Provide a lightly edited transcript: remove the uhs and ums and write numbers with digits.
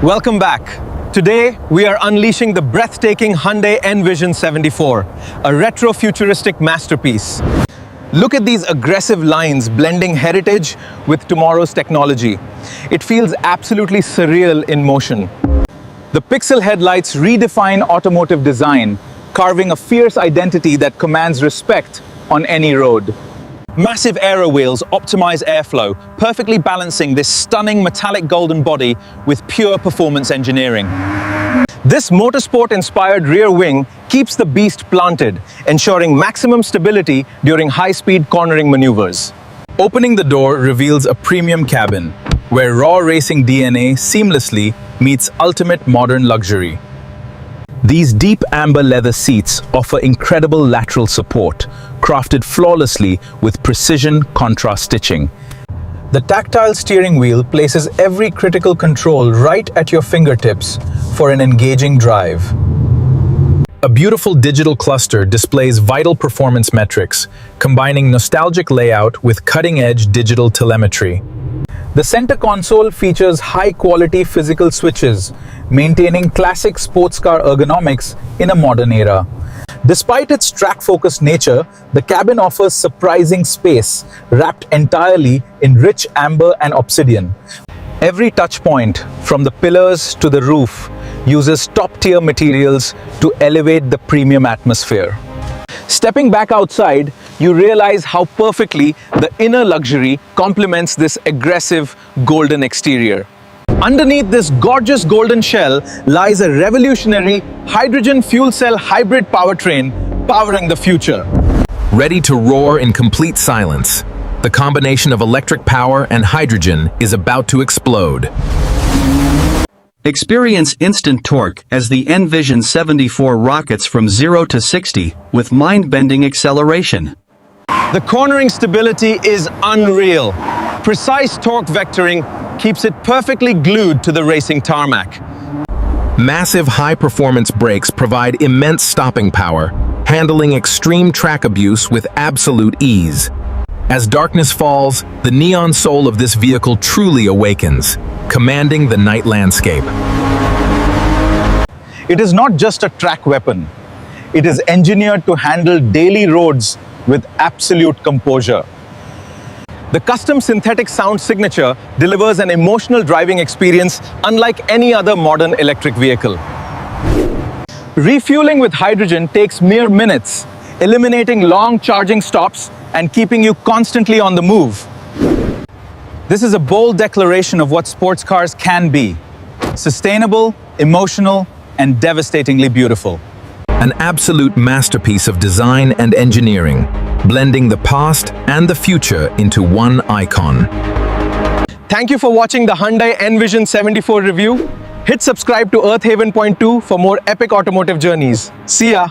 Welcome back. Today, we are unleashing the breathtaking Hyundai N Vision 74, a retro-futuristic masterpiece. Look at these aggressive lines blending heritage with tomorrow's technology. It feels absolutely surreal in motion. The pixel headlights redefine automotive design, carving a fierce identity that commands respect on any road. Massive aero wheels optimize airflow, perfectly balancing this stunning metallic golden body with pure performance engineering. This motorsport-inspired rear wing keeps the beast planted, ensuring maximum stability during high-speed cornering maneuvers. Opening the door reveals a premium cabin, where raw racing DNA seamlessly meets ultimate modern luxury. These deep amber leather seats offer incredible lateral support, crafted flawlessly with precision contrast stitching. The tactile steering wheel places every critical control right at your fingertips for an engaging drive. A beautiful digital cluster displays vital performance metrics, combining nostalgic layout with cutting-edge digital telemetry. The center console features high-quality physical switches, maintaining classic sports car ergonomics in a modern era. Despite its track-focused nature, the cabin offers surprising space, wrapped entirely in rich amber and obsidian. Every touchpoint, from the pillars to the roof, uses top-tier materials to elevate the premium atmosphere. Stepping back outside, you realize how perfectly the inner luxury complements this aggressive golden exterior. Underneath this gorgeous golden shell lies a revolutionary hydrogen fuel cell hybrid powertrain powering the future. Ready to roar in complete silence, the combination of electric power and hydrogen is about to explode. Experience instant torque as the N Vision 74 rockets from 0 to 60 with mind-bending acceleration. The cornering stability is unreal. Precise torque vectoring keeps it perfectly glued to the racing tarmac. Massive high-performance brakes provide immense stopping power, handling extreme track abuse with absolute ease. As darkness falls, the neon soul of this vehicle truly awakens, commanding the night landscape. It is not just a track weapon. It is engineered to handle daily roads with absolute composure. The custom synthetic sound signature delivers an emotional driving experience unlike any other modern electric vehicle. Refueling with hydrogen takes mere minutes, eliminating long charging stops and keeping you constantly on the move. This is a bold declaration of what sports cars can be: sustainable, emotional, and devastatingly beautiful. An absolute masterpiece of design and engineering, blending the past and the future into one icon. Thank you for watching the Hyundai N Vision 74 review. Hit subscribe to Earth Haven Point 2 for more epic automotive journeys. See ya!